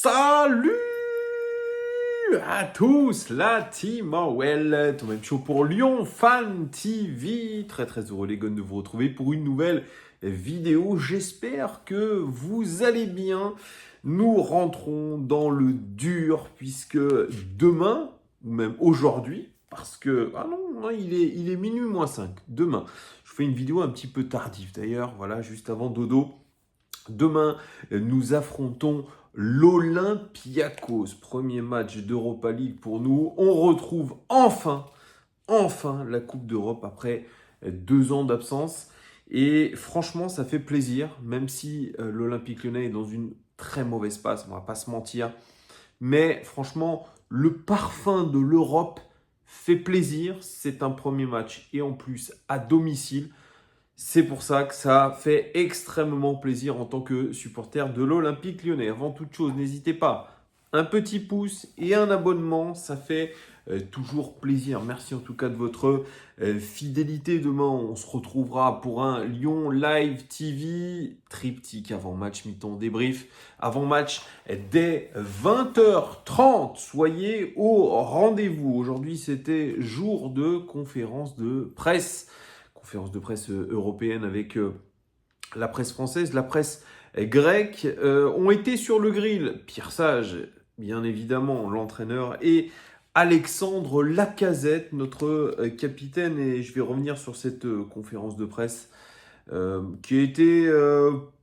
Salut à tous, la team Orwell, tout même chaud pour Lyon Fan TV. Très heureux les gars de vous retrouver pour une nouvelle vidéo. J'espère que vous allez bien. Nous rentrons dans le dur puisque demain, ou même aujourd'hui, parce que, ah non, il est minuit moins 5, demain. Je fais une vidéo un petit peu tardive d'ailleurs, voilà, juste avant dodo. Demain, nous affrontons l'Olympiakos. Premier match d'Europa League pour nous. On retrouve enfin la Coupe d'Europe après 2 ans d'absence. Et franchement, ça fait plaisir, même si l'Olympique Lyonnais est dans une très mauvaise passe, on va pas se mentir. Mais franchement, le parfum de l'Europe fait plaisir. C'est un premier match et en plus à domicile. C'est pour ça que ça fait extrêmement plaisir en tant que supporter de l'Olympique Lyonnais. Avant toute chose, n'hésitez pas, un petit pouce et un abonnement, ça fait toujours plaisir. Merci en tout cas de votre fidélité. Demain, on se retrouvera pour un Lyon Live TV, triptyque avant-match, mi-temps débrief, avant-match dès 20h30. Soyez au rendez-vous. Aujourd'hui, c'était jour de conférence de presse européenne avec la presse française, la presse grecque, ont été sur le grill. Pierre Sage, bien évidemment, l'entraîneur, et Alexandre Lacazette, notre capitaine. Et je vais revenir sur cette conférence de presse qui a été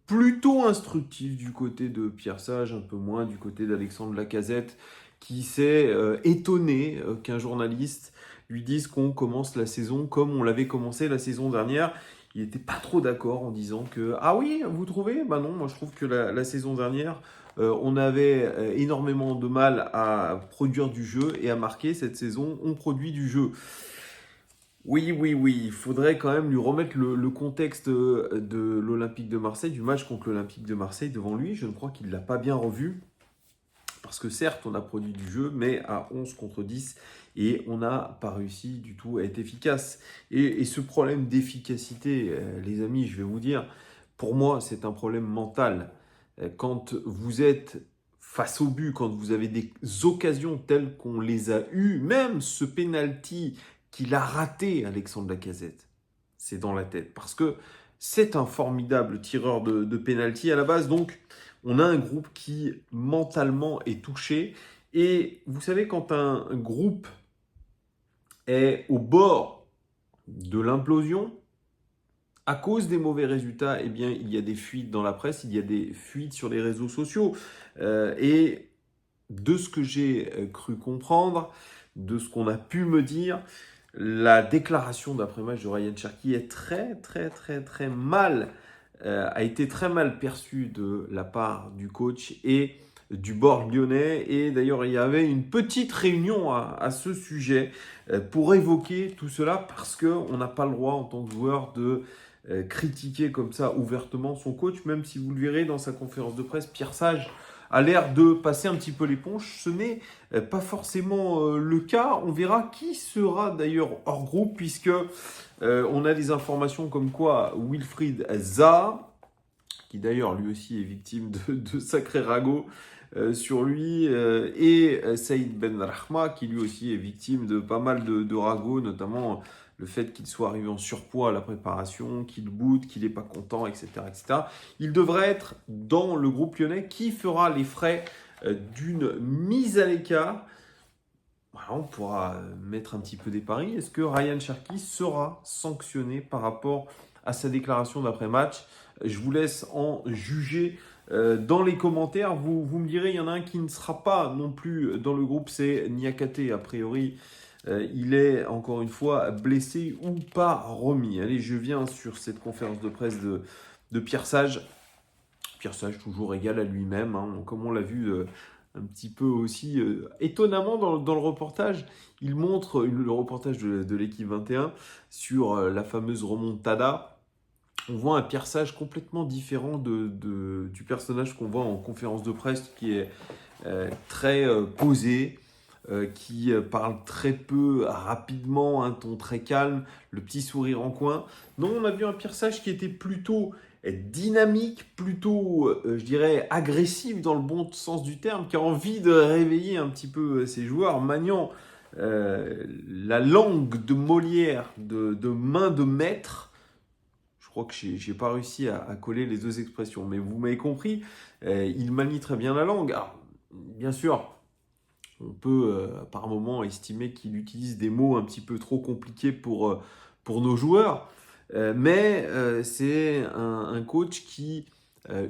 plutôt instructive du côté de Pierre Sage, un peu moins du côté d'Alexandre Lacazette, qui s'est étonné qu'un journaliste lui dise qu'on commence la saison comme on l'avait commencé la saison dernière. Il n'était pas trop d'accord en disant que « Ah oui, vous trouvez ?» Ben non, moi je trouve que la saison dernière, on avait énormément de mal à produire du jeu et à marquer. Cette saison, on produit du jeu. Oui, il faudrait quand même lui remettre le contexte de l'Olympique de Marseille, du match contre l'Olympique de Marseille devant lui. Je ne crois qu'il ne l'a pas bien revu. Parce que certes, on a produit du jeu, mais à 11 contre 10, et on n'a pas réussi du tout à être efficace. Et ce problème d'efficacité, les amis, je vais vous dire, pour moi, c'est un problème mental. Quand vous êtes face au but, quand vous avez des occasions telles qu'on les a eues, même ce penalty qu'il a raté, Alexandre Lacazette, c'est dans la tête. Parce que c'est un formidable tireur de penalty à la base, donc on a un groupe qui mentalement est touché. Et vous savez, quand un groupe est au bord de l'implosion, à cause des mauvais résultats, eh bien, il y a des fuites dans la presse, il y a des fuites sur les réseaux sociaux. Et de ce que j'ai cru comprendre, de ce qu'on a pu me dire, la déclaration d'après-match de Ryan Cherki est très mal a été très mal perçue de la part du coach et du bord lyonnais. Et d'ailleurs, il y avait une petite réunion à ce sujet pour évoquer tout cela, parce qu'on n'a pas le droit en tant que joueur de critiquer comme ça ouvertement son coach, même si vous le verrez dans sa conférence de presse, Pierre Sage a l'air de passer un petit peu l'éponge. Ce n'est pas forcément le cas. On verra qui sera d'ailleurs hors groupe, puisque on a des informations comme quoi Wilfried Zaha, qui d'ailleurs lui aussi est victime de sacrés ragots sur lui, et Saïd Benrahma, qui lui aussi est victime de pas mal de ragots, notamment le fait qu'il soit arrivé en surpoids à la préparation, qu'il boude, qu'il n'est pas content, etc., etc. Il devrait être dans le groupe lyonnais qui fera les frais d'une mise à l'écart. Voilà, on pourra mettre un petit peu des paris. Est-ce que Ryan Cherki sera sanctionné par rapport à sa déclaration d'après-match? Je vous laisse en juger dans les commentaires. Vous me direz, il y en a un qui ne sera pas non plus dans le groupe, c'est Niakate. A priori, il est encore une fois blessé ou pas remis. Allez, je viens sur cette conférence de presse de Pierre Sage. Pierre Sage, toujours égal à lui-même, hein, comme on l'a vu un petit peu aussi étonnamment dans le reportage. Il montre le reportage de l'équipe 21 sur la fameuse remontada. On voit un Pierre Sage complètement différent du personnage qu'on voit en conférence de presse, qui est très posé, qui parle très peu, rapidement, un ton très calme, le petit sourire en coin. Non, on a vu un Pierre Sage qui était plutôt dynamique, plutôt, je dirais, agressive dans le bon sens du terme, qui a envie de réveiller un petit peu ses joueurs, maniant la langue de Molière, de main de maître. Je crois que j'ai pas réussi à coller les deux expressions, mais vous m'avez compris, il manie très bien la langue. Alors, bien sûr, on peut par moment estimer qu'il utilise des mots un petit peu trop compliqués pour nos joueurs, mais c'est un coach qui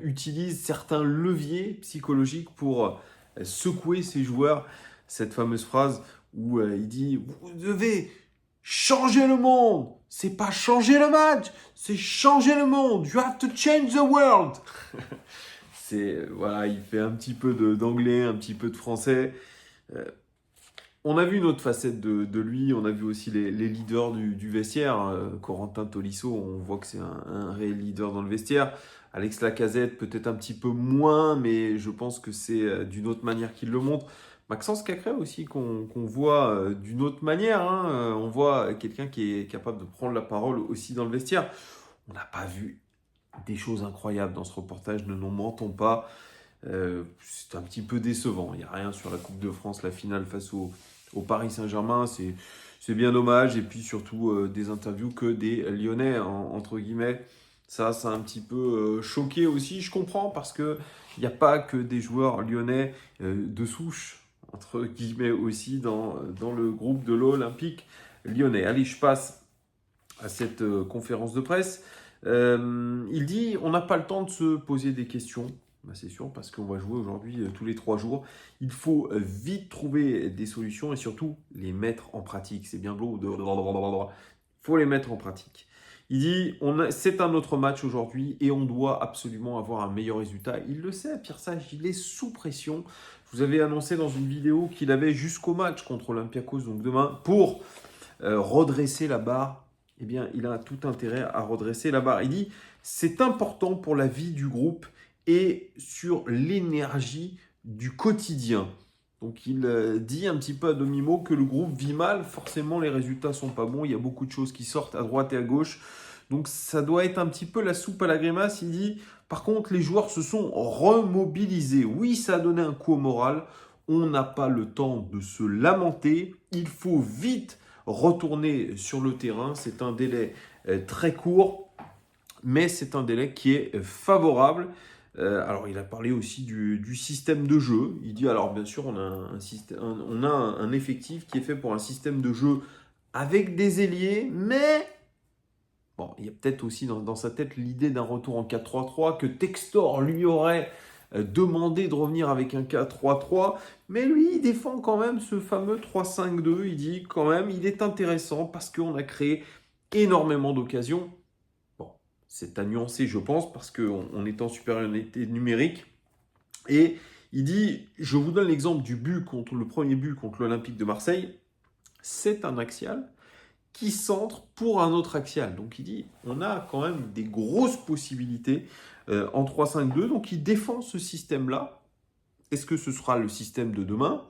utilise certains leviers psychologiques pour secouer ses joueurs. Cette fameuse phrase où il dit « Vous devez changer le monde, c'est pas changer le match, c'est changer le monde. You have to change the world. » Voilà, il fait un petit peu d'anglais, un petit peu de français. On a vu une autre facette de lui, on a vu aussi les leaders du vestiaire. Corentin Tolisso, on voit que c'est un réel leader dans le vestiaire. Alex Lacazette, peut-être un petit peu moins, mais je pense que c'est d'une autre manière qu'il le montre. Maxence Cacré aussi, qu'on voit d'une autre manière. On voit quelqu'un qui est capable de prendre la parole aussi dans le vestiaire. On n'a pas vu des choses incroyables dans ce reportage, ne nous mentons pas. C'est un petit peu décevant. Il n'y a rien sur la Coupe de France, la finale face au Paris Saint-Germain. C'est bien dommage. Et puis surtout des interviews que des Lyonnais, entre guillemets. Ça a un petit peu choqué aussi. Je comprends parce qu'il n'y a pas que des joueurs lyonnais de souche, entre guillemets aussi, dans le groupe de l'Olympique lyonnais. Allez, je passe à cette conférence de presse. Il dit on n'a pas le temps de se poser des questions. Ben, c'est sûr, parce qu'on va jouer aujourd'hui tous les 3 jours. Il faut vite trouver des solutions et surtout les mettre en pratique. C'est bien beau de... Il faut les mettre en pratique. Il dit c'est un autre match aujourd'hui et on doit absolument avoir un meilleur résultat. Il le sait, Pierre Sage, il est sous pression. Je vous avais annoncé dans une vidéo qu'il avait jusqu'au match contre Olympiakos, donc demain, pour redresser la barre. Eh bien, il a tout intérêt à redresser la barre. Il dit c'est important pour la vie du groupe et sur l'énergie du quotidien. Donc il dit un petit peu à demi-mot que le groupe vit mal, forcément les résultats sont pas bons, il y a beaucoup de choses qui sortent à droite et à gauche, donc ça doit être un petit peu la soupe à la grimace. Il dit par contre les joueurs se sont remobilisés, oui ça a donné un coup au moral, on n'a pas le temps de se lamenter, il faut vite retourner sur le terrain, c'est un délai très court, mais c'est un délai qui est favorable. Alors, il a parlé aussi du système de jeu. Il dit, alors bien sûr, on a un effectif qui est fait pour un système de jeu avec des ailiers, mais bon, il y a peut-être aussi dans sa tête l'idée d'un retour en 4-3-3, que Textor lui aurait demandé de revenir avec un 4-3-3, mais lui, il défend quand même ce fameux 3-5-2. Il dit quand même, il est intéressant parce qu'on a créé énormément d'occasions. C'est à nuancer, je pense, parce qu'on est en supériorité numérique. Et il dit, je vous donne l'exemple le premier but contre l'Olympique de Marseille. C'est un axial qui centre pour un autre axial. Donc il dit, on a quand même des grosses possibilités en 3-5-2. Donc il défend ce système-là. Est-ce que ce sera le système de demain ?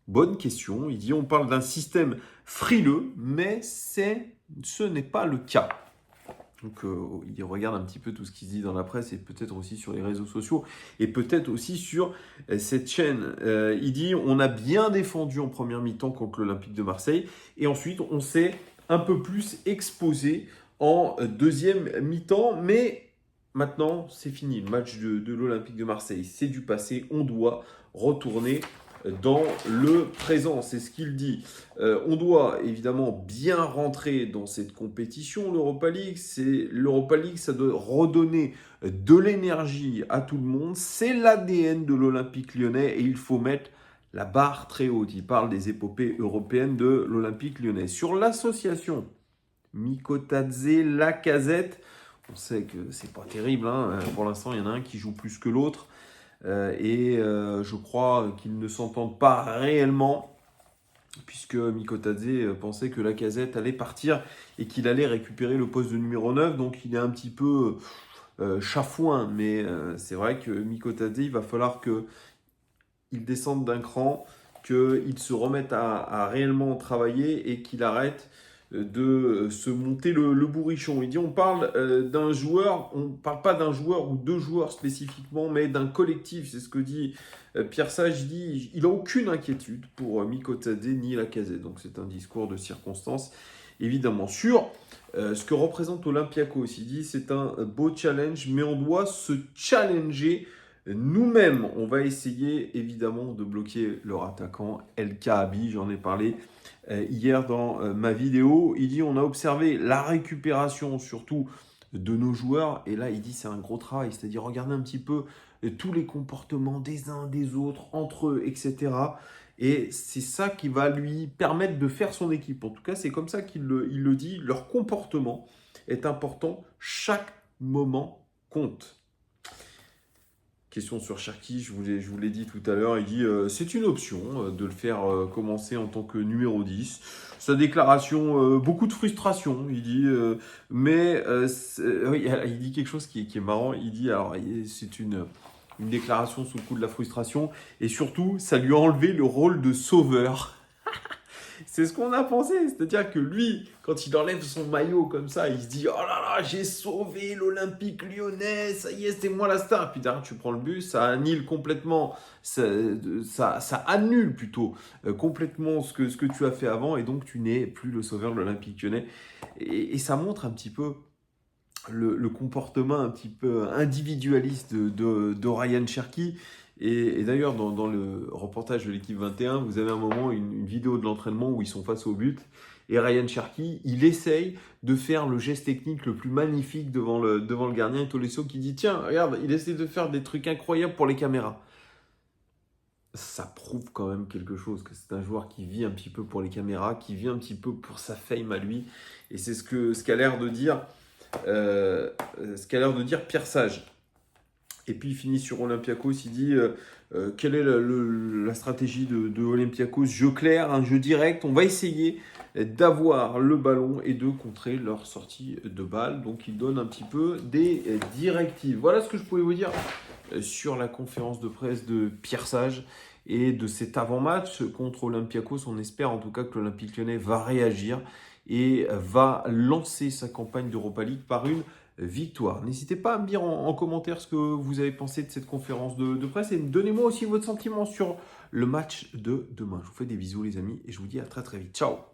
Bonne question. Il dit, on parle d'un système frileux, mais ce n'est pas le cas. Donc, il regarde un petit peu tout ce qui se dit dans la presse et peut-être aussi sur les réseaux sociaux et peut-être aussi sur cette chaîne. Il dit on a bien défendu en première mi-temps contre l'Olympique de Marseille et ensuite on s'est un peu plus exposé en deuxième mi-temps. Mais maintenant, c'est fini. Le match de l'Olympique de Marseille, c'est du passé. On doit retourner dans le présent, c'est ce qu'il dit. On doit évidemment bien rentrer dans cette compétition, l'Europa League. L'Europa League, ça doit redonner de l'énergie à tout le monde. C'est l'ADN de l'Olympique lyonnais et il faut mettre la barre très haute. Il parle des épopées européennes de l'Olympique lyonnais. Sur l'association Mikotadze, Lacazette, on sait que c'est pas terrible. Pour l'instant, il y en a un qui joue plus que l'autre. Je crois qu'ils ne s'entendent pas réellement, puisque Mikotadze pensait que Lacazette allait partir et qu'il allait récupérer le poste de numéro 9, donc il est un petit peu chafouin, mais c'est vrai que Mikotadze, il va falloir qu'il descende d'un cran, qu'il se remette à réellement travailler et qu'il arrête de se monter le bourrichon. Il dit on parle d'un joueur, on ne parle pas d'un joueur ou deux joueurs spécifiquement, mais d'un collectif. C'est ce que dit Pierre Sage. Il dit il n'a aucune inquiétude pour Mikotadze ni Lacazette. Donc c'est un discours de circonstance. Évidemment, sur ce que représente Olympiakos, il dit c'est un beau challenge, mais on doit se challenger nous-mêmes. On va essayer évidemment de bloquer leur attaquant El Kaabi, j'en ai parlé hier dans ma vidéo. Il dit on a observé la récupération surtout de nos joueurs, et là il dit c'est un gros travail, c'est-à-dire regardez un petit peu tous les comportements des uns des autres, entre eux, etc. Et c'est ça qui va lui permettre de faire son équipe. En tout cas, c'est comme ça qu'il le dit. Leur comportement est important. Chaque moment compte. Question sur Cherki, je vous l'ai dit tout à l'heure. Il dit c'est une option de le faire commencer en tant que numéro 10. Sa déclaration, beaucoup de frustration. Il dit, oui, il dit quelque chose qui est marrant. Il dit, alors, c'est une déclaration sous le coup de la frustration, et surtout, ça lui a enlevé le rôle de sauveur. C'est ce qu'on a pensé, c'est-à-dire que lui, quand il enlève son maillot comme ça, il se dit « Oh là là, j'ai sauvé l'Olympique Lyonnais, ça y est, c'est moi la star !» Puis derrière, tu prends le but, ça annule complètement, ça annule plutôt complètement ce que tu as fait avant, et donc tu n'es plus le sauveur de l'Olympique Lyonnais. Et ça montre un petit peu le comportement un petit peu individualiste de Ryan Cherki. Et d'ailleurs, dans le reportage de l'équipe 21, vous avez un moment, une vidéo de l'entraînement où ils sont face au but. Et Ryan Cherki, il essaye de faire le geste technique le plus magnifique devant le gardien. Et Tolisso qui dit, tiens, regarde, il essaie de faire des trucs incroyables pour les caméras. Ça prouve quand même quelque chose, que c'est un joueur qui vit un petit peu pour les caméras, qui vit un petit peu pour sa fame à lui. Et c'est ce qu'a l'air de dire Pierre Sage. Et puis il finit sur Olympiakos, il dit quelle est la stratégie de Olympiakos? Jeu clair, un jeu direct, on va essayer d'avoir le ballon et de contrer leur sortie de balle. Donc il donne un petit peu des directives. Voilà ce que je pouvais vous dire sur la conférence de presse de Pierre Sage et de cet avant-match contre Olympiakos. On espère en tout cas que l'Olympique Lyonnais va réagir et va lancer sa campagne d'Europa League par une victoire. N'hésitez pas à me dire en commentaire ce que vous avez pensé de cette conférence de presse et donnez-moi aussi votre sentiment sur le match de demain. Je vous fais des bisous les amis et je vous dis à très très vite. Ciao!